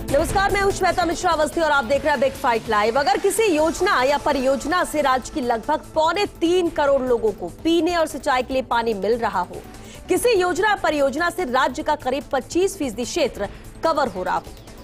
नमस्कार, मैं हूं श्वेता मिश्रा अवस्थी और आप देख रहे हैं बिग फाइट लाइव। अगर किसी योजना या परियोजना से राज्य की लगभग 3.25 करोड़ लोगों को पीने और सिंचाई के लिए पानी मिल रहा हो, किसी योजना या परियोजना से राज्य का करीब 25% क्षेत्र कवर हो रहा हो,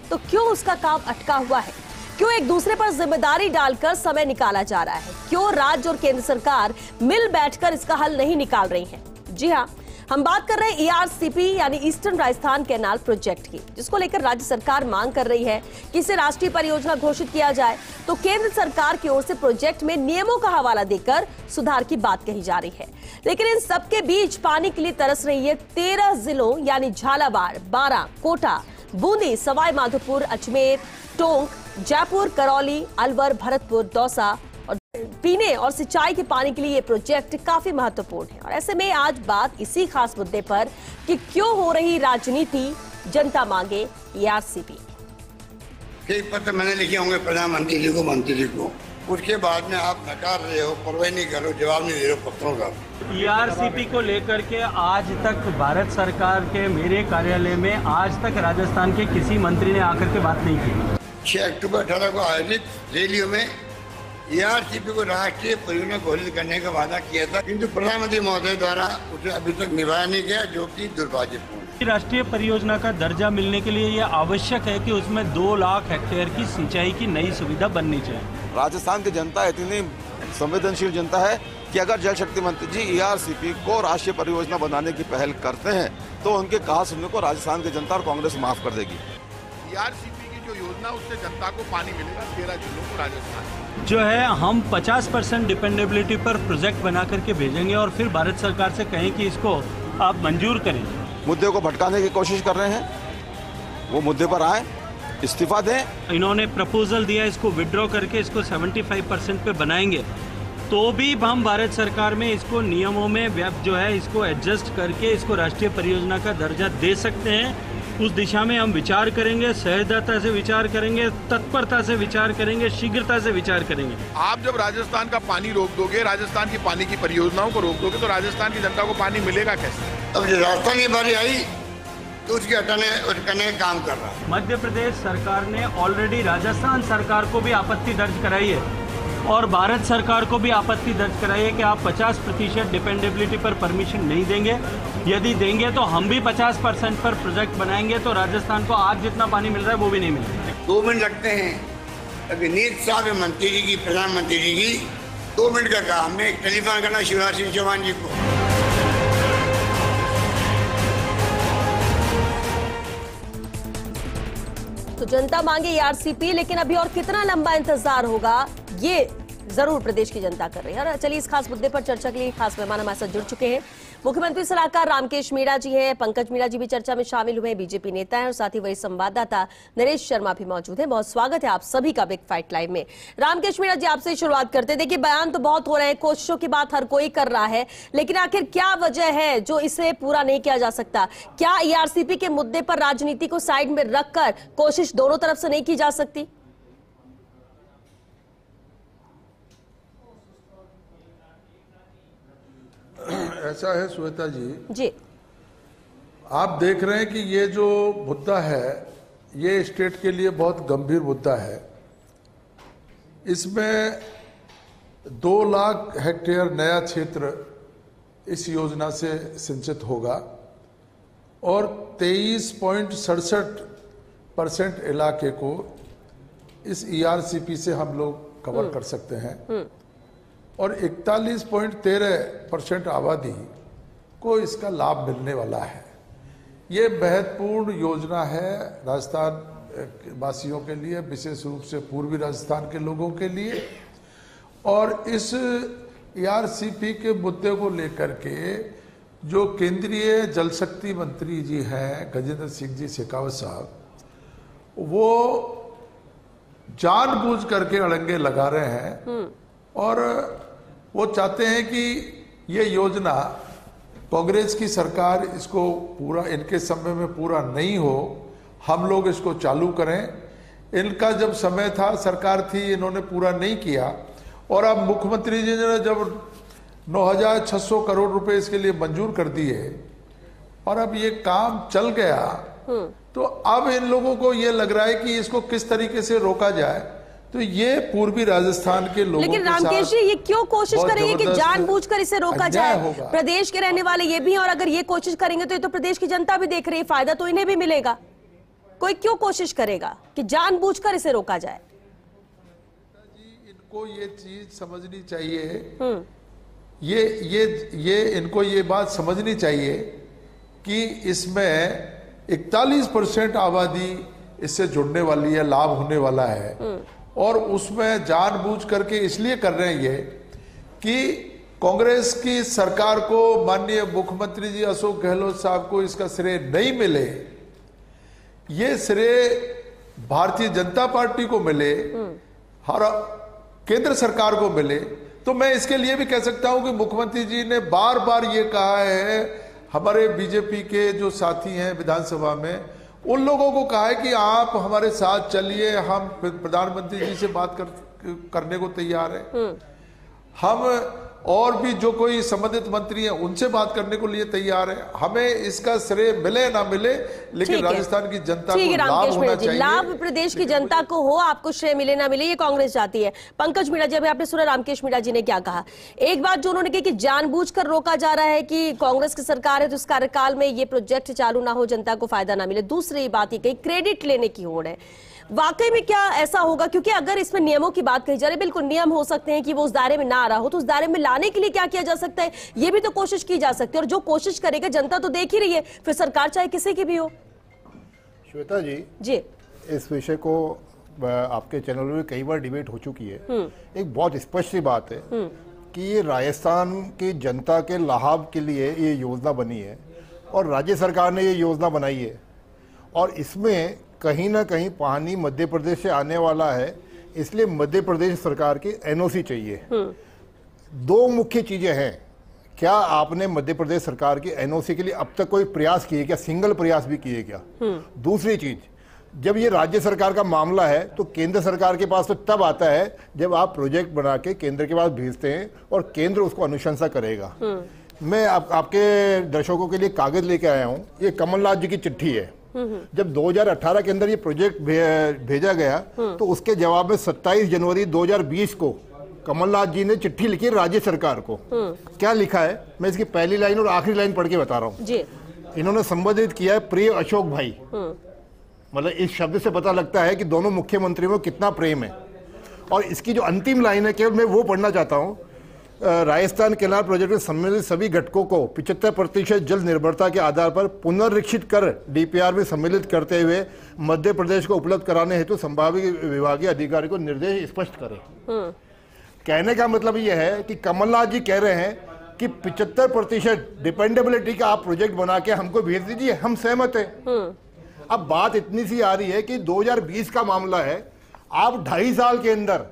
तो क्यों उसका काम अटका हुआ है? क्यों एक दूसरे पर जिम्मेदारी डालकर समय निकाला जा रहा है? क्यों राज्य और केंद्र सरकार मिल बैठकर इसका हल नहीं निकाल रही है? जी हाँ, हम बात कर रहे हैं ईआरसीपी यानी ईस्टर्न राजस्थान कैनाल प्रोजेक्ट की, जिसको लेकर राज्य सरकार मांग कर रही है कि इसे राष्ट्रीय परियोजना घोषित किया जाए। तो केंद्र सरकार की ओर से प्रोजेक्ट में नियमों का हवाला देकर सुधार की बात कही जा रही है, लेकिन इन सबके बीच पानी के लिए तरस रही है 13 जिलों यानी झालावाड़, बारां, कोटा, बूंदी, सवाई माधोपुर, अजमेर, टोंक, जयपुर, करौली, अलवर, भरतपुर, दौसा। और पीने और सिंचाई के पानी के लिए ये प्रोजेक्ट काफी महत्वपूर्ण है। और ऐसे में आज बात इसी खास मुद्दे पर कि क्यों हो रही राजनीति, जनता मांगे ईआरसीपी। कई पत्र मैंने लिखे होंगे प्रधानमंत्री जी को, मंत्री जी को, उसके बाद में आप नकार रहे हो, परवाह नहीं कर रहे हो, जवाब नहीं दे रहे हो पत्रों का। ईआरसीपी को लेकर के आज तक भारत सरकार के मेरे कार्यालय में आज तक राजस्थान के किसी मंत्री ने आकर के बात नहीं की। 6 अक्टूबर 18 को आयोजित रैलियों में ईआरसीपी को राष्ट्रीय परियोजना घोषित करने का वादा किया था, किंतु प्रधानमंत्री महोदय द्वारा उसे अभी तक निभाया नहीं गया, जो कि दुर्भाग्यपूर्ण है। राष्ट्रीय परियोजना का दर्जा मिलने के लिए यह आवश्यक है कि उसमें 2 लाख हेक्टेयर की सिंचाई की नई सुविधा बननी चाहिए। राजस्थान की जनता इतनी संवेदनशील जनता है कि अगर जल शक्ति मंत्री जी ईआरसीपी को राष्ट्रीय परियोजना बनाने की पहल करते हैं तो उनके कहा सुनने को राजस्थान की जनता और कांग्रेस माफ कर देगी। ईआरसीपी की जो योजना, उससे जनता को पानी मिलेगा 13 जिलों को राजस्थान। जो है हम 50% डिपेंडेबिलिटी पर प्रोजेक्ट बना करके भेजेंगे और फिर भारत सरकार से कहें कि इसको आप मंजूर करें। मुद्दे को भटकाने की कोशिश कर रहे हैं, वो मुद्दे पर आए, इस्तीफा दें। इन्होंने प्रपोजल दिया, इसको विड्रॉ करके इसको 75% पे बनाएंगे, तो भी हम भारत सरकार में इसको नियमों में जो है इसको एडजस्ट करके इसको राष्ट्रीय परियोजना का दर्जा दे सकते हैं। उस दिशा में हम विचार करेंगे, सहजता से विचार करेंगे, तत्परता से विचार करेंगे, शीघ्रता से विचार करेंगे। आप जब राजस्थान का पानी रोक दोगे, राजस्थान की पानी की परियोजनाओं को रोक दोगे, तो राजस्थान की जनता को पानी मिलेगा कैसे? अब जो राजस्थान की बारी आई तो उसके हटाने करने का काम कर रहा है। मध्य प्रदेश सरकार ने ऑलरेडी राजस्थान सरकार को भी आपत्ति दर्ज कराई है और भारत सरकार को भी आपत्ति दर्ज कराई है कि आप 50% डिपेंडेबिलिटी पर परमिशन नहीं देंगे। यदि देंगे तो हम भी 50% पर प्रोजेक्ट बनाएंगे, तो राजस्थान को आज जितना पानी मिल रहा है वो भी नहीं मिलेगा। 2 मिनट लगते हैं। अभी नीत साहब मंत्री जी की, प्रधानमंत्री जी की 2 मिनट का काम है टेलीफोन करना शिवराज सिंह चौहान जी को। तो जनता मांगे ईआरसीपी, लेकिन अभी और कितना लंबा इंतजार होगा, ये जरूर प्रदेश की जनता कर रही है। चलिए, इस खास मुद्दे पर चर्चा के लिए खास मेहमान हमारे साथ जुड़ चुके हैं। मुख्यमंत्री सलाहकार रामकेश मीणा जी हैं, पंकज मीणा जी भी चर्चा में शामिल हुए, बीजेपी नेता हैं, और साथ ही वही संवाददाता नरेश शर्मा भी मौजूद हैं। बहुत स्वागत है आप सभी का बिग फाइट लाइव में। रामकेश मीणा जी, आपसे शुरुआत करते हैं। देखिए, बयान तो बहुत हो रहे हैं, कोशिशों की बात हर कोई कर रहा है, लेकिन आखिर क्या वजह है जो इसे पूरा नहीं किया जा सकता? क्या ईआरसीपी के मुद्दे पर राजनीति को साइड में रखकर कोशिश दोनों तरफ से नहीं की जा सकती? ऐसा है श्वेता जी, आप देख रहे हैं कि ये जो मुद्दा है ये स्टेट के लिए बहुत गंभीर मुद्दा है। इसमें 2 लाख हेक्टेयर नया क्षेत्र इस योजना से सिंचित होगा और 23.67% इलाके को इस ईआरसीपी से हम लोग कवर कर सकते हैं और 41.13% आबादी को इसका लाभ मिलने वाला है। ये महत्वपूर्ण योजना है राजस्थान वासियों के लिए, विशेष रूप से पूर्वी राजस्थान के लोगों के लिए। और इस ईआरसीपी के मुद्दे को लेकर के जो केंद्रीय जल शक्ति मंत्री जी हैं गजेंद्र सिंह जी शेखावत साहब, वो जानबूझ करके अड़ंगे लगा रहे हैं और वो चाहते हैं कि ये योजना कांग्रेस की सरकार इसको पूरा, इनके समय में पूरा नहीं हो, हम लोग इसको चालू करें। इनका जब समय था, सरकार थी, इन्होंने पूरा नहीं किया और अब मुख्यमंत्री जी ने जब 9,600 करोड़ रुपए इसके लिए मंजूर कर दिए और अब ये काम चल गया तो अब इन लोगों को ये लग रहा है कि इसको किस तरीके से रोका जाए। तो ये पूर्वी राजस्थान के लोगों लेकिन के रामकेश जी, ये क्यों कोशिश बहुत करेंगे कि जबरदस्त जानबूझकर इसे रोका जाए? होगा। प्रदेश के रहने वाले ये भी हैं, और अगर ये कोशिश करेंगे तो ये तो प्रदेश की जनता भी देख रही है, फायदा तो इन्हें भी मिलेगा। कोई क्यों कोशिश करेगा कि जानबूझकर इसे रोका जाए? इनको ये चीज समझनी चाहिए, ये इनको ये बात समझनी चाहिए कि इसमें 41% आबादी इससे जुड़ने वाली है, लाभ होने वाला है, और उसमें जानबूझ करके इसलिए कर रहे हैं ये कि कांग्रेस की सरकार को, माननीय मुख्यमंत्री जी अशोक गहलोत साहब को इसका श्रेय नहीं मिले, ये श्रेय भारतीय जनता पार्टी को मिले, हर केंद्र सरकार को मिले। तो मैं इसके लिए भी कह सकता हूं कि मुख्यमंत्री जी ने बार बार ये कहा है, हमारे बीजेपी के जो साथी हैं विधानसभा में, उन लोगों को कहा है कि आप हमारे साथ चलिए, हम प्रधानमंत्री जी से बात करने को तैयार हैं, हम और भी जो कोई संबंधित मंत्री हैं उनसे बात करने को लिए तैयार है। हमें इसका श्रेय मिले ना मिले, लेकिन राजस्थान की जनता को लाभ होना चाहिए। लाभ प्रदेश की जनता को हो, आपको श्रेय मिले ना मिले, ये कांग्रेस चाहती है। पंकज मीणा जी, अभी आपने सुना रामकेश मीणा जी ने क्या कहा। एक बात जो उन्होंने कही कि जानबूझकर रोका जा रहा है कि कांग्रेस की सरकार है तो इस कार्यकाल में ये प्रोजेक्ट चालू ना हो, जनता को फायदा ना मिले। दूसरी बात ये कही क्रेडिट लेने की होड़ है। वाकई में क्या ऐसा होगा? क्योंकि अगर इसमें नियमों की बात कही जा रही है, बिल्कुल नियम हो सकते हैं कि वो उस दायरे में ना आ रहा हो, तो उस दायरे में लाने के लिए क्या किया जा सकता है, ये भी तो कोशिश की जा सकती है। और जो कोशिश करेगा जनता तो देख ही रही है, फिर सरकार चाहे किसी की भी हो। श्वेता जी, इस विषय को आपके चैनल में कई बार डिबेट हो चुकी है। एक बहुत स्पष्ट सी बात है कि ये राजस्थान की जनता के लाभ के लिए ये योजना बनी है और राज्य सरकार ने ये योजना बनाई है, और इसमें कहीं ना कहीं पानी मध्य प्रदेश से आने वाला है, इसलिए मध्य प्रदेश सरकार की एनओसी चाहिए। दो मुख्य चीजें हैं। क्या आपने मध्य प्रदेश सरकार की एनओसी के लिए अब तक कोई प्रयास किए क्या? सिंगल प्रयास भी किए क्या? दूसरी चीज, जब ये राज्य सरकार का मामला है तो केंद्र सरकार के पास तो तब आता है जब आप प्रोजेक्ट बना के केंद्र के पास भेजते हैं और केंद्र उसको अनुशंसा करेगा। मैं आपके दर्शकों के लिए कागज लेके आया हूँ। ये कमलनाथ जी की चिट्ठी है। जब 2018 के अंदर ये प्रोजेक्ट भेजा गया तो उसके जवाब में 27 जनवरी 2020 को कमलनाथ जी ने चिट्ठी लिखी राज्य सरकार को। क्या लिखा है, मैं इसकी पहली लाइन और आखिरी लाइन पढ़ के बता रहा हूँ। इन्होंने संबोधित किया है प्रिय अशोक भाई। मतलब इस शब्द से पता लगता है कि दोनों मुख्यमंत्रियों में कितना प्रेम है। और इसकी जो अंतिम लाइन है, केवल मैं वो पढ़ना चाहता हूँ। राजस्थान केनाल प्रोजेक्ट में सम्मिलित सभी घटकों को 75% जल निर्भरता के आधार पर पुनर्रीक्षित कर डीपीआर में सम्मिलित करते हुए मध्य प्रदेश को उपलब्ध कराने हेतु संभावित विभागीय अधिकारी को निर्देश स्पष्ट करें। कहने का मतलब यह है कि कमलनाथ जी कह रहे हैं कि 75% डिपेंडेबिलिटी का आप प्रोजेक्ट बना के हमको भेज दीजिए, हम सहमत हैं। अब बात इतनी सी आ रही है कि 2020 का मामला है, आप 2.5 साल के अंदर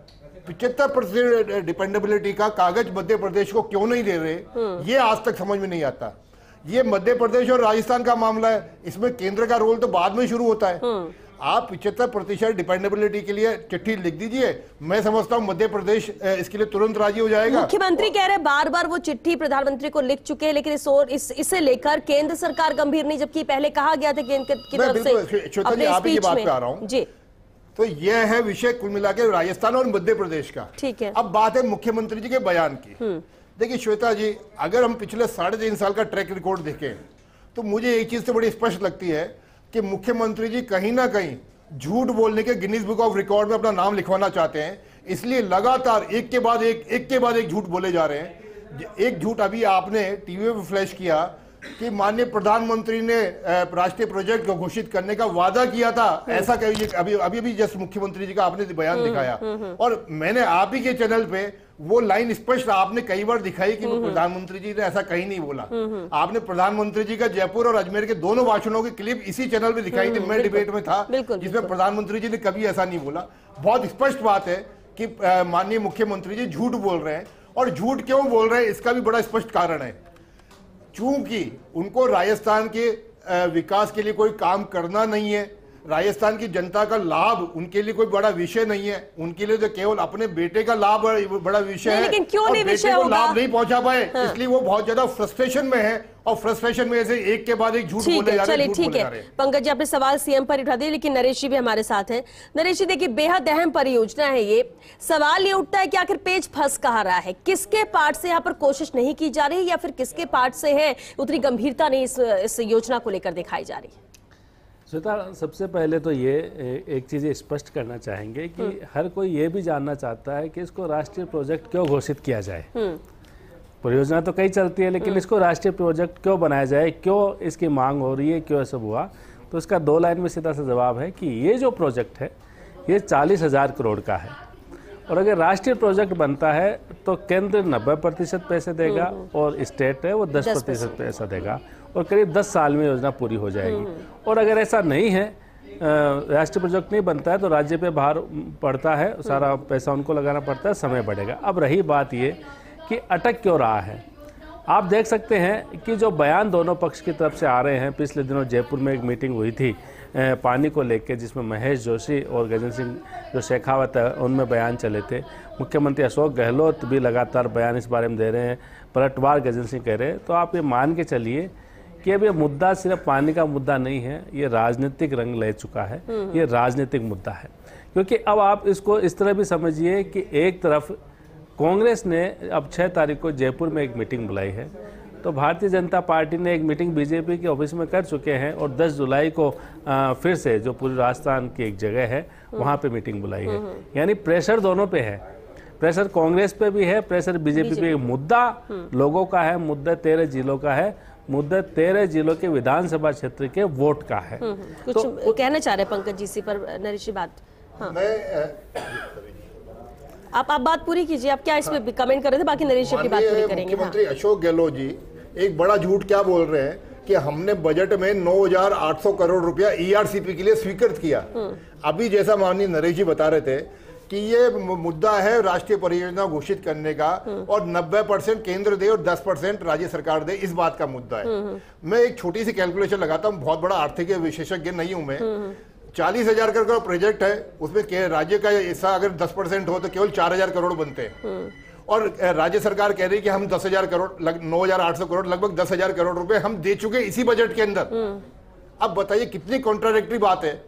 75% डिपेंडेबिलिटी का कागज मध्य प्रदेश को क्यों नहीं दे रहे, ये आज तक समझ में नहीं आता। ये मध्य प्रदेश और राजस्थान का मामला है, इसमें केंद्र का रोल तो बाद में शुरू होता है। आप 75% डिपेंडेबिलिटी के लिए चिट्ठी लिख दीजिए, मैं समझता हूं मध्य प्रदेश इसके लिए तुरंत राजी हो जाएगा। मुख्यमंत्री कह रहे हैं बार बार वो चिट्ठी प्रधानमंत्री को लिख चुके हैं, लेकिन इसे लेकर केंद्र सरकार गंभीर नहीं, जबकि पहले कहा गया था केंद्र की तरफ से। आप ही की बात पे आ रहा हूं जी। तो यह है विषय कुल मिला के राजस्थान और मध्य प्रदेश का। ठीक है, अब बात है मुख्यमंत्री जी के बयान की। देखिए श्वेता जी, अगर हम पिछले 3.5 साल का ट्रैक रिकॉर्ड देखें तो मुझे एक चीज तो बड़ी स्पष्ट लगती है कि मुख्यमंत्री जी कहीं ना कहीं झूठ बोलने के गिनीज बुक ऑफ रिकॉर्ड में अपना नाम लिखवाना चाहते हैं, इसलिए लगातार एक के बाद एक झूठ बोले जा रहे हैं। एक झूठ अभी आपने टीवी पे फ्लैश किया कि माननीय प्रधानमंत्री ने राष्ट्रीय प्रोजेक्ट को घोषित करने का वादा किया था, ऐसा कहिए। अभी जस्ट मुख्यमंत्री जी का आपने बयान दिखाया, और मैंने आप ही के चैनल पे वो लाइन स्पष्ट आपने कई बार दिखाई कि प्रधानमंत्री जी ने ऐसा कहीं नहीं बोला। आपने प्रधानमंत्री जी का जयपुर और अजमेर के दोनों भाषणों की क्लिप इसी चैनल पे दिखाई थी, मैं डिबेट में था, जिसमें प्रधानमंत्री जी ने कभी ऐसा नहीं बोला। बहुत स्पष्ट बात है कि माननीय मुख्यमंत्री जी झूठ बोल रहे हैं, और झूठ क्यों बोल रहे हैं इसका भी बड़ा स्पष्ट कारण है। चूंकि उनको राजस्थान के विकास के लिए कोई काम करना नहीं है, राजस्थान की जनता का लाभ उनके लिए कोई बड़ा विषय नहीं है, उनके लिए तो केवल अपने बेटे का लाभ बड़ा विषय है। लेकिन क्यों नहीं विषय होगा? लाभ नहीं पहुंचा पाए, इसलिए वो बहुत ज्यादा फ्रस्ट्रेशन में है और फ्रस्ट्रेशन में ऐसे एक के बाद एक झूठ बोले जा रहे हैं। ठीक है पंकज जी, आपने सवाल सीएम पर उठा दिया, लेकिन नरेश जी भी हमारे साथ हैं। नरेश जी देखिए, बेहद अहम परियोजना है ये। सवाल ये उठता है कि आखिर पेच फंस कहाँ रहा है, किसके पार्ट से यहाँ पर कोशिश नहीं की जा रही, या फिर किसके पार्ट से है उतनी गंभीरता नहीं इस योजना को लेकर दिखाई जा रही है? श्वेता, सबसे पहले तो ये एक चीज़ स्पष्ट करना चाहेंगे कि हर कोई ये भी जानना चाहता है कि इसको राष्ट्रीय प्रोजेक्ट क्यों घोषित किया जाए। परियोजना तो कई चलती है, लेकिन इसको राष्ट्रीय प्रोजेक्ट क्यों बनाया जाए, क्यों इसकी मांग हो रही है, क्यों ऐसा हुआ? तो इसका 2 लाइन में सीधा सा जवाब है कि ये जो प्रोजेक्ट है ये 40,000 करोड़ का है, और अगर राष्ट्रीय प्रोजेक्ट बनता है तो केंद्र 90% पैसे देगा और स्टेट है वो 10% पैसा देगा, और करीब 10 साल में योजना पूरी हो जाएगी। और अगर ऐसा नहीं है, राष्ट्रीय प्रोजेक्ट नहीं बनता है, तो राज्य पे भार पड़ता है, सारा पैसा उनको लगाना पड़ता है, समय बढ़ेगा। अब रही बात ये कि अटक क्यों रहा है, आप देख सकते हैं कि जो बयान दोनों पक्ष की तरफ से आ रहे हैं, पिछले दिनों जयपुर में एक मीटिंग हुई थी पानी को लेकर, जिसमें महेश जोशी और गजेंद्र सिंह जो शेखावत है उनमें बयान चले थे। मुख्यमंत्री अशोक गहलोत भी लगातार बयान इस बारे में दे रहे हैं, पलटवार गजेंद्र सिंह कह रहे हैं। तो आप ये मान के चलिए कि अब ये मुद्दा सिर्फ पानी का मुद्दा नहीं है, ये राजनीतिक रंग ले चुका है, ये राजनीतिक मुद्दा है। क्योंकि अब आप इसको इस तरह भी समझिए कि एक तरफ कांग्रेस ने अब 6 तारीख को जयपुर में एक मीटिंग बुलाई है, तो भारतीय जनता पार्टी ने एक मीटिंग बीजेपी के ऑफिस में कर चुके हैं, और 10 जुलाई को फिर से जो पूरे राजस्थान की एक जगह है वहाँ पे मीटिंग बुलाई है। यानी प्रेशर दोनों पे है, प्रेशर कांग्रेस पे भी है, प्रेशर बीजेपी पे। मुद्दा लोगों का है, मुद्दा 13 जिलों का है, मुद्दा 13 जिलों के विधानसभा क्षेत्र के वोट का है। कुछ तो कहना चाह रहे हैं पंकज जी इसी पर? नरेश जी बात, हाँ। आप बात पूरी कीजिए, आप क्या इसमें कमेंट कर रहे थे, बाकी नरेश जी की बात पूरी करेंगे। मुख्यमंत्री अशोक गहलोत जी एक बड़ा झूठ क्या बोल रहे हैं कि हमने बजट में 9,800 करोड़ रुपया ईआरसीपी के लिए स्वीकृत किया। अभी जैसा माननीय नरेश जी बता रहे थे कि ये मुद्दा है राष्ट्रीय परियोजना घोषित करने का, और 90% केंद्र दे और 10% राज्य सरकार दे, इस बात का मुद्दा है। मैं एक छोटी सी कैलकुलेशन लगाता हूँ, बहुत बड़ा आर्थिक विशेषज्ञ नहीं हूं मैं। 40,000 करोड़ का प्रोजेक्ट है, उसमें राज्य का हिस्सा अगर 10% हो तो केवल 4,000 करोड़ बनते हैं, और राज्य सरकार कह रही है कि हम 10,000 करोड़ 9,800 करोड़ लगभग 10,000 करोड़ रुपए हम दे चुके इसी बजट के अंदर। अब बताइए कितनी कॉन्ट्राडिक्टरी बात है।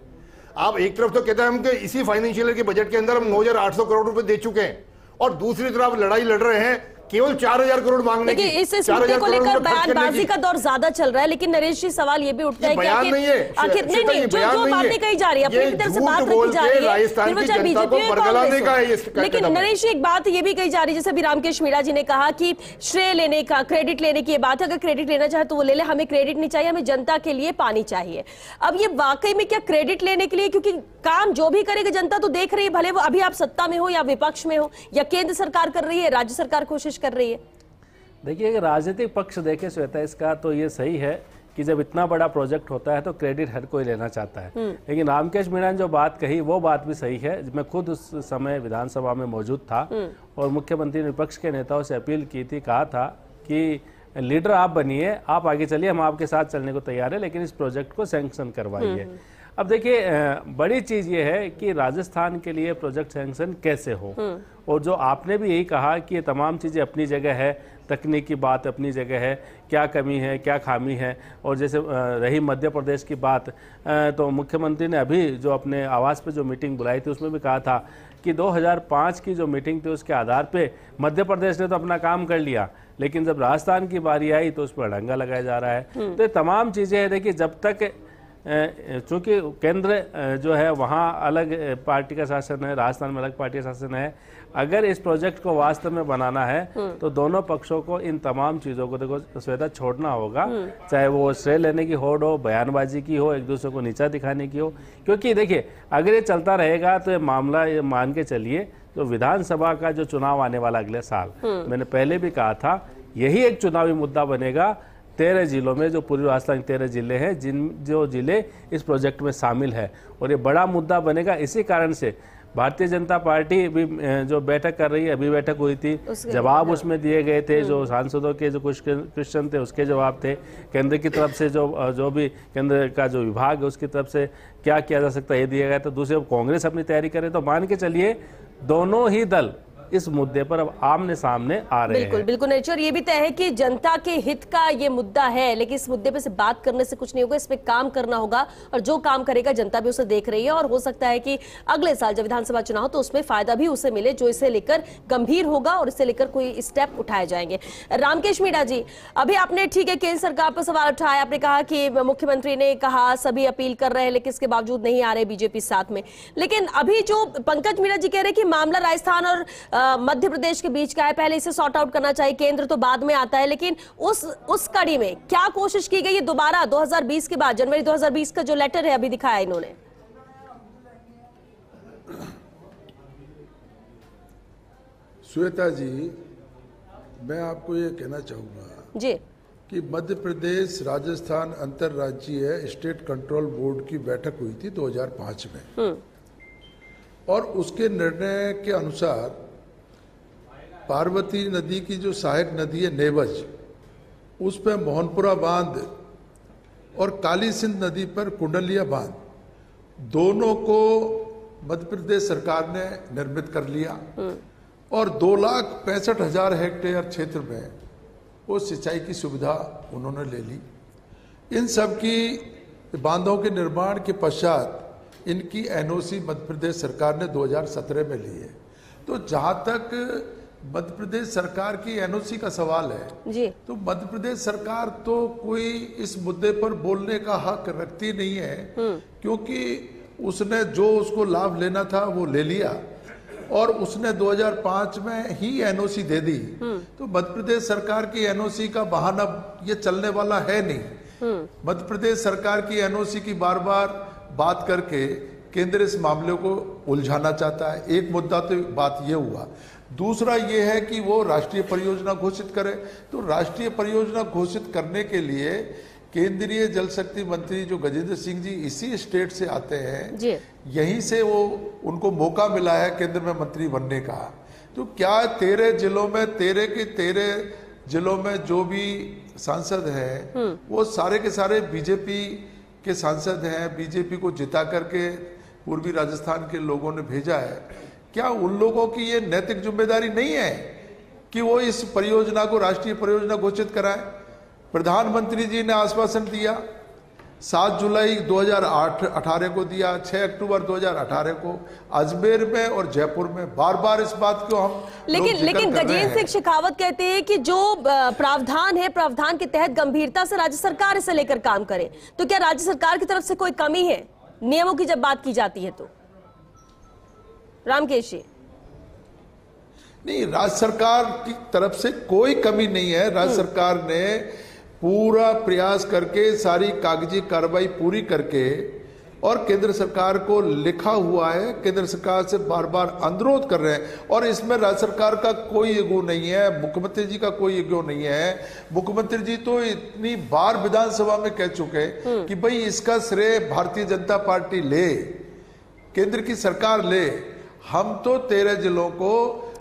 आप एक तरफ तो कहते हैं हम कि इसी फाइनेंशियल ईयर के बजट के अंदर हम 9,800 करोड़ रुपए दे चुके हैं, और दूसरी तरफ लड़ाई लड़ रहे हैं केवल 4,000 करोड़ मांगने की। इस मुद्दे को लेकर बयानबाजी का दौर ज्यादा चल रहा है, लेकिन नरेश जी सवाल ये भी उठता है कि आखिर नहीं जो बातें कही जा रही है अपनी तरफ से बात रखी जा रही है, फिर वो चाहे बीजेपी हो कांग्रेस हो। लेकिन नरेश जी एक बात ये भी कही जा रही है, जैसे अभी रामकेश मीणा जी ने कहा कि श्रेय लेने का, क्रेडिट लेने की बात है, अगर क्रेडिट लेना चाहे तो वो ले ले, हमें क्रेडिट नहीं चाहिए, हमें जनता के लिए पानी चाहिए। अब ये वाकई में क्या क्रेडिट लेने के लिए, क्योंकि काम जो भी करेगी जनता तो देख रही है, भले वो अभी आप सत्ता में हो या विपक्ष में हो, या केंद्र सरकार कर रही है, राज्य सरकार कोशिश कर रही है। देखिए, अगर राजनीतिक पक्ष देखे श्वेता इसका, तो ये सही है कि जब इतना बड़ा प्रोजेक्ट होता है तो क्रेडिट हर कोई लेना चाहता है। लेकिन रामकेश मीणा ने जो बात कही वो बात भी सही है। मैं खुद उस समय विधानसभा में मौजूद था और मुख्यमंत्री ने विपक्ष के नेताओं से अपील की थी, कहा था कि लीडर आप बनिए, आप आगे चलिए, हम आपके साथ चलने को तैयार है, लेकिन इस प्रोजेक्ट को सैंक्शन करवाइए। अब देखिए, बड़ी चीज ये है कि राजस्थान के लिए प्रोजेक्ट सैंक्शन कैसे हो, और जो आपने भी यही कहा कि ये तमाम चीजें अपनी जगह है, तकनीकी बात अपनी जगह है, क्या कमी है क्या खामी है। और जैसे रही मध्य प्रदेश की बात, तो मुख्यमंत्री ने अभी जो अपने आवास पे जो मीटिंग बुलाई थी उसमें भी कहा था कि 2005 की जो मीटिंग थी उसके आधार पे मध्य प्रदेश ने तो अपना काम कर लिया, लेकिन जब राजस्थान की बारी आई तो उस पर अड़ंगा लगाया जा रहा है। तो ये तमाम चीज़ें हैं। देखिए, जब तक चूँकि केंद्र जो है वहाँ अलग पार्टी का शासन है, राजस्थान में अलग पार्टी का शासन है, अगर इस प्रोजेक्ट को वास्तव में बनाना है तो दोनों पक्षों को इन तमाम चीज़ों को देखो श्वेता छोड़ना होगा, चाहे वो श्रेय लेने की होड़ हो, बयानबाजी की हो, एक दूसरे को नीचा दिखाने की हो। क्योंकि देखिए, अगर ये चलता रहेगा तो ये मामला, ये मान के चलिए, जो विधानसभा का जो चुनाव आने वाला अगले साल, मैंने पहले भी कहा था, यही एक चुनावी मुद्दा बनेगा 13 जिलों में, जो पूर्वी राजस्थान के 13 जिले हैं, जो जिले इस प्रोजेक्ट में शामिल है, और ये बड़ा मुद्दा बनेगा। इसी कारण से भारतीय जनता पार्टी भी जो बैठक कर रही है, अभी बैठक हुई थी, जवाब उसमें दिए गए थे, जो सांसदों के जो कुछ क्वेश्चन थे उसके जवाब थे, केंद्र की तरफ से जो भी केंद्र का जो विभाग है उसकी तरफ से क्या किया जा सकता है ये दिया गया। तो दूसरे कांग्रेस अपनी तैयारी करे, तो मान के चलिए दोनों ही दल इस मुद्दे पर अब आमने सामने आ रहे हैं। बिल्कुल नेचर ये भी तय है कि जनता के हित का ये मुद्दा है, लेकिन इस मुद्दे पे से बात करने से कुछ नहीं होगा, इस पे काम करना होगा, और जो काम करेगा जनता भी उसे देख रही है, और हो सकता है कि अगले साल जब विधानसभा चुनाव तो उसमें फायदा भी उसे मिले जो इसे लेकर गंभीर होगा और इसे लेकर कोई स्टेप उठाए जाएंगे। रामकेश मीणा जी, अभी आपने ठीक है केंद्र सरकार पर सवाल उठाया, आपने कहा कि मुख्यमंत्री ने कहा सभी अपील कर रहे हैं लेकिन इसके बावजूद नहीं आ रहे बीजेपी साथ में, लेकिन अभी जो पंकज मीणा जी कह रहे हैं कि मामला राजस्थान और मध्य प्रदेश के बीच का है, पहले इसे सॉर्ट आउट करना चाहिए, केंद्र तो बाद में आता है, लेकिन उस कड़ी में क्या कोशिश की गई है दोबारा 2020 के बाद, जनवरी 2020 का जो लेटर है अभी दिखाया इन्होंने? श्वेता जी, मैं आपको ये कहना चाहूंगा जी कि मध्य प्रदेश राजस्थान अंतर्राज्यीय स्टेट कंट्रोल बोर्ड की बैठक हुई थी 2005 में, और उसके निर्णय के अनुसार पार्वती नदी की जो सहायक नदी है नेवज, उस पर मोहनपुरा बांध और काली सिंध नदी पर कुंडलिया बांध, दोनों को मध्य प्रदेश सरकार ने निर्मित कर लिया और 2,65,000 हेक्टेयर क्षेत्र में वो सिंचाई की सुविधा उन्होंने ले ली। इन सब की बांधों के निर्माण के पश्चात इनकी एनओसी मध्य प्रदेश सरकार ने 2017 में ली है। तो जहां तक मध्य प्रदेश सरकार की एनओसी का सवाल है जी, तो मध्य प्रदेश सरकार तो कोई इस मुद्दे पर बोलने का हक रखती नहीं है, क्योंकि उसने जो उसको लाभ लेना था वो ले लिया और उसने 2005 में ही एनओसी दे दी। तो मध्य प्रदेश सरकार की एनओसी का बहाना ये चलने वाला है नहीं। मध्य प्रदेश सरकार की एनओसी की बार बार बात करके केंद्र इस मामले को उलझाना चाहता है। एक मुद्दा तो बात ये हुआ, दूसरा ये है कि वो राष्ट्रीय परियोजना घोषित करे। तो राष्ट्रीय परियोजना घोषित करने के लिए केंद्रीय जल शक्ति मंत्री जो गजेंद्र सिंह जी इसी स्टेट से आते हैं, यहीं से वो उनको मौका मिला है केंद्र में मंत्री बनने का। तो क्या 13 जिलों में 13 जिलों में जो भी सांसद हैं वो सारे के सारे बीजेपी के सांसद हैं, बीजेपी को जिता करके पूर्वी राजस्थान के लोगों ने भेजा है। क्या उन लोगों की ये नैतिक जिम्मेदारी नहीं है कि वो इस परियोजना को राष्ट्रीय परियोजना घोषित कराएं? प्रधानमंत्री जी ने आश्वासन दिया, 7 जुलाई 2018 को दिया, 6 अक्टूबर 2018 को अजमेर में और जयपुर में। बार बार इस बात को हम लेकिन गजेंद्र सिंह शेखावत कहते हैं कि जो प्रावधान है, प्रावधान के तहत गंभीरता से राज्य सरकार इसे लेकर काम करे। तो क्या राज्य सरकार की तरफ से कोई कमी है नियमों की जब बात की जाती है तो? रामकेश जी, नहीं, राज्य सरकार की तरफ से कोई कमी नहीं है। राज्य सरकार ने पूरा प्रयास करके सारी कागजी कार्रवाई पूरी करके और केंद्र सरकार को लिखा हुआ है, केंद्र सरकार से बार बार अनुरोध कर रहे हैं। और इसमें राज्य सरकार का कोई ईगो नहीं है, मुख्यमंत्री जी का कोई ईगो नहीं है। मुख्यमंत्री जी तो इतनी बार विधानसभा में कह चुके कि भाई इसका श्रेय भारतीय जनता पार्टी ले, केंद्र की सरकार ले। हम तो 13 जिलों को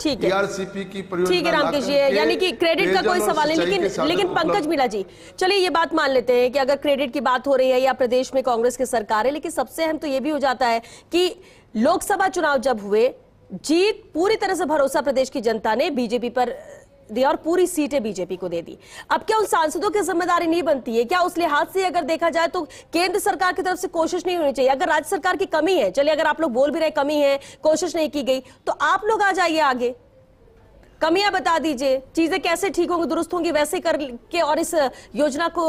टीआरसीपी की परियोजना, ठीक है रामकेश जी, यानी कि क्रेडिट का कोई सवाल नहीं, लेकिन पंकज मीणा जी, चलिए ये बात मान लेते हैं कि अगर क्रेडिट की बात हो रही है या प्रदेश में कांग्रेस की सरकार है, लेकिन सबसे अहम तो ये भी हो जाता है कि लोकसभा चुनाव जब हुए, जीत पूरी तरह से भरोसा प्रदेश की जनता ने बीजेपी पर दिया और पूरी सीटें बीजेपी को दे दी। अब क्या उन सांसदों की जिम्मेदारी नहीं बनती है? क्या उस लिहाज से अगर देखा जाए तो केंद्र सरकार की तरफ से कोशिश नहीं होनी चाहिए? अगर राज्य सरकार की कमी है, चलिए अगर आप लोग बोल भी रहे कमी है, कोशिश नहीं की गई, तो आप लोग आ जाइए आगे, कमियां बता दीजिए, चीजें कैसे ठीक होंगी, दुरुस्त होंगी, वैसे करके और इस योजना को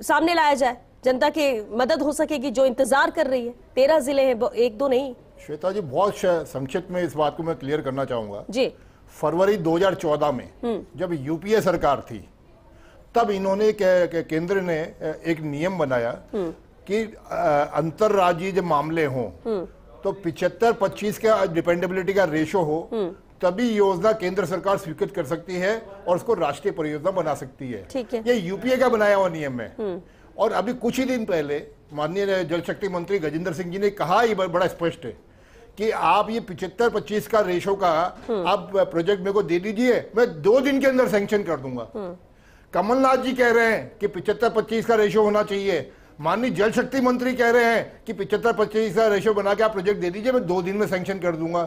सामने लाया जाए, जनता की मदद हो सकेगी जो इंतजार कर रही है। 13 जिले हैं, 1-2 नहीं। श्वेता जी, बहुत संक्षिप्त में इस बात को मैं क्लियर करना चाहूंगा जी। फरवरी 2014 में जब यूपीए सरकार थी, तब इन्होंने केंद्र ने एक नियम बनाया कि अंतरराज्यीय जब मामले हों तो 75-25 का डिपेंडेबिलिटी का रेशो हो, तभी योजना केंद्र सरकार स्वीकृत कर सकती है और उसको राष्ट्रीय परियोजना बना सकती है। ठीक है, ये यूपीए का बनाया हुआ नियम है। और अभी कुछ ही दिन पहले माननीय जल शक्ति मंत्री गजेंद्र सिंह जी ने कहा, ये बड़ा स्पष्ट है कि आप ये 75-25 का रेशो का आप प्रोजेक्ट मेरे को दे दीजिए, मैं 2 दिन के अंदर सैंक्शन कर दूंगा। कमलनाथ जी कह रहे हैं कि 75-25 का रेशो होना चाहिए। माननीय जल शक्ति मंत्री कह रहे हैं कि 75-25 का रेशो बना के आप प्रोजेक्ट दे दीजिए, मैं 2 दिन में सैंक्शन कर दूंगा।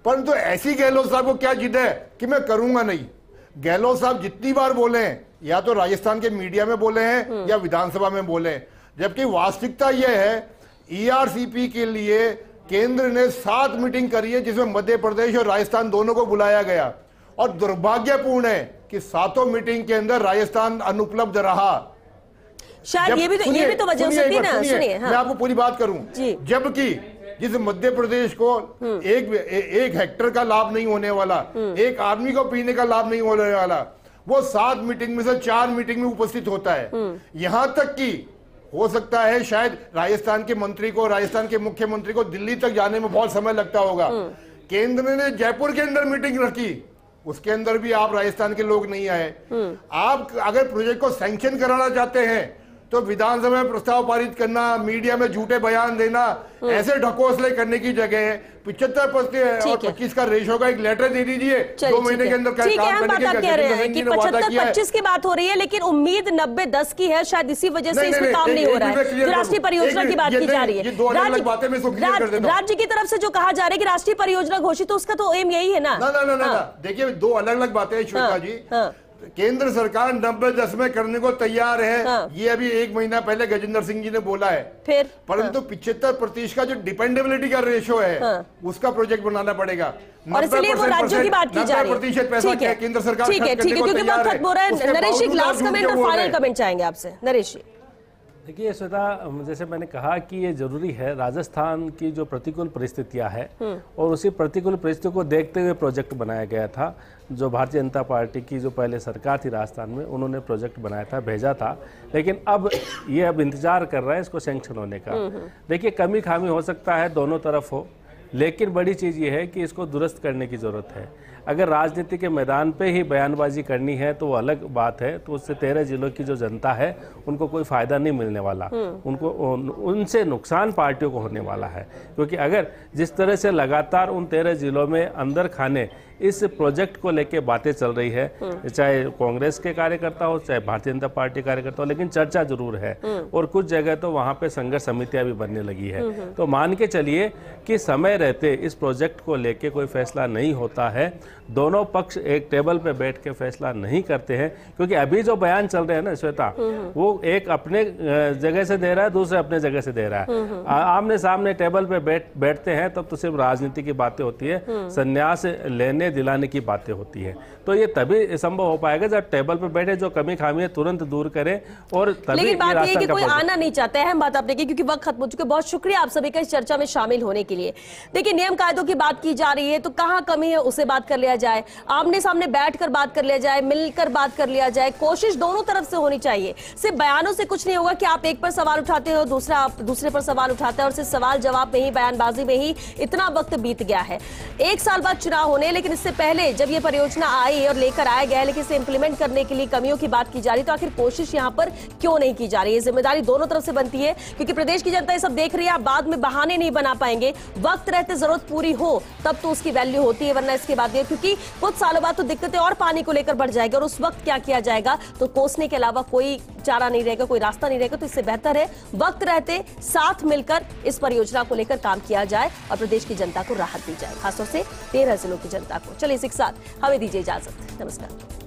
परंतु ऐसी गहलोत साहब को क्या जिद है कि मैं करूंगा नहीं। गहलोत साहब जितनी बार बोले हैं, या तो राजस्थान के मीडिया में बोले हैं या विधानसभा में बोले हैं, जबकि वास्तविकता यह है ERCP के लिए केंद्र ने 7 मीटिंग करी है, जिसमें मध्य प्रदेश और राजस्थान दोनों को बुलाया गया, और दुर्भाग्यपूर्ण है कि 7 मीटिंग के अंदर राजस्थान अनुपलब्ध रहा। शायद ये भी तो वजह हो सकती है ना। सुनिए, मैं आपको पूरी बात करूं, जबकि जिस मध्य प्रदेश को एक हेक्टर का लाभ नहीं होने वाला, एक आदमी को पीने का लाभ नहीं होने वाला, वो 7 मीटिंग में से 4 मीटिंग में उपस्थित होता है। यहां तक कि हो सकता है शायद राजस्थान के मंत्री को, राजस्थान के मुख्यमंत्री को दिल्ली तक जाने में बहुत समय लगता होगा। केंद्र ने जयपुर के अंदर मीटिंग रखी, उसके अंदर भी आप राजस्थान के लोग नहीं आए। आप अगर प्रोजेक्ट को सैंक्शन कराना चाहते हैं तो विधानसभा में प्रस्ताव पारित करना, मीडिया में झूठे बयान देना, ऐसे ढकोसले करने की जगह 75-25 का रेशो का एक लेटर दे दीजिए, 2 महीने के अंदर ठीक है। हम बात आप कह रहे हैं कि 75-25 की बात हो रही है, लेकिन उम्मीद 90-10 की है। शायद इसी वजह से इसमें काम नहीं हो रहा है। जो राष्ट्रीय परियोजना की बात की जा रही है, राज्य की तरफ से जो कहा जा रहा है कि राष्ट्रीय परियोजना घोषित, तो उसका तो एम यही है ना। देखिए, 2 अलग-अलग बातें हैं श्वेता जी। केंद्र सरकार 90-10 में करने को तैयार है, ये अभी 1 महीना पहले गजेंद्र सिंह जी ने बोला है। फिर परंतु 75% का जो डिपेंडेबिलिटी का रेशो है, उसका प्रोजेक्ट बनाना पड़ेगा, और इसलिए वो राज्यों की बात की जा रही है। 90% पैसा केंद्र सरकार ठीक है, क्योंकि वक्त खत्म हो रहा है। नरेश जी, लास्ट कमेंट और फाइनल कमेंट चाहेंगे आपसे। नरेश जी, देखिए श्वेता, जैसे मैंने कहा कि ये जरूरी है, राजस्थान की जो प्रतिकूल परिस्थितियां हैं और उसी प्रतिकूल परिस्थितियों को देखते हुए प्रोजेक्ट बनाया गया था। जो भारतीय जनता पार्टी की जो पहले सरकार थी राजस्थान में, उन्होंने प्रोजेक्ट बनाया था, भेजा था, लेकिन अब इंतजार कर रहा है इसको सैंक्शन होने का। देखिए, कमी खामी हो सकता है, दोनों तरफ हो, लेकिन बड़ी चीज़ ये है कि इसको दुरुस्त करने की ज़रूरत है। अगर राजनीति के मैदान पे ही बयानबाजी करनी है तो वो अलग बात है, तो उससे 13 जिलों की जो जनता है उनको कोई फ़ायदा नहीं मिलने वाला, उनसे नुकसान पार्टियों को होने वाला है। क्योंकि अगर जिस तरह से लगातार उन 13 जिलों में अंदर खाने इस प्रोजेक्ट को लेके बातें चल रही है, चाहे कांग्रेस के कार्यकर्ता हो, चाहे भारतीय जनता पार्टी कार्यकर्ता हो, लेकिन चर्चा जरूर है, और कुछ जगह तो वहाँ पे संघर्ष समितियाँ भी बनने लगी है। तो मान के चलिए कि समय रहते इस प्रोजेक्ट को लेके कोई फैसला नहीं होता है, दोनों पक्ष एक टेबल पे बैठ के फैसला नहीं करते हैं। क्योंकि अभी जो बयान चल रहे हैं ना श्वेता, वो एक अपने जगह से दे रहा है, दूसरे अपने जगह से दे रहा है। आमने सामने टेबल पे बैठते हैं तब तो सिर्फ राजनीति की बातें होती है, संन्यास लेने दिलाने की बातें होती है। तो ये तभी संभव हो पाएगा जब टेबल पे बैठे, जो कमी खामी है तुरंत दूर करें, और तभी। लेकिन बात ये है कि कोई आना नहीं चाहता है। अहम बात आपने की, क्योंकि वक्त खत्म हो चुका है। बहुत शुक्रिया आप सभी का इस चर्चा में शामिल होने के लिए। देखिए, नियम कायदों की बात की जा रही है, तो कहाँ कमी है उसे बात कर लिया जाए, आमने सामने बैठकर बात कर लिया जाए, मिलकर बात कर लिया जाए। कोशिश दोनों तरफ से होनी चाहिए। सिर्फ बयानों से कुछ नहीं होगा कि आप एक पर सवाल उठाते हो, दूसरा दूसरे पर सवाल उठाता है, और सिर्फ सवाल जवाब में ही, बयानबाजी में ही इतना वक्त बीत गया है। 1 साल बाद चुनाव होने, लेकिन इससे पहले जब ये परियोजना आई और लेकर आया गया, लेकिन इसे इंप्लीमेंट करने के लिए कमियों की बात की जा रही है, तो आखिर कोशिश यहाँ पर क्यों नहीं की जा रही है? जिम्मेदारी दोनों तरफ से बनती है, क्योंकि प्रदेश की जनता ये सब देख रही है। आप बाद में बहाने नहीं बना पाएंगे, वक्त रहते जरूरत पूरी हो तब तो उसकी वैल्यू होती है, वरना इसके बाद, क्योंकि कुछ सालों बाद तो दिक्कतें और पानी को लेकर बढ़ जाएगी, और उस वक्त क्या किया जाएगा, तो कोसने के अलावा कोई चारा नहीं रहेगा, कोई रास्ता नहीं रहेगा। तो इससे बेहतर है वक्त रहते साथ मिलकर इस परियोजना को लेकर काम किया जाए और प्रदेश की जनता को राहत दी जाए, खासतौर से 13 जिलों की जनता को। चलिए, इसी के साथ हमें दीजिए इजाजत। नमस्कार।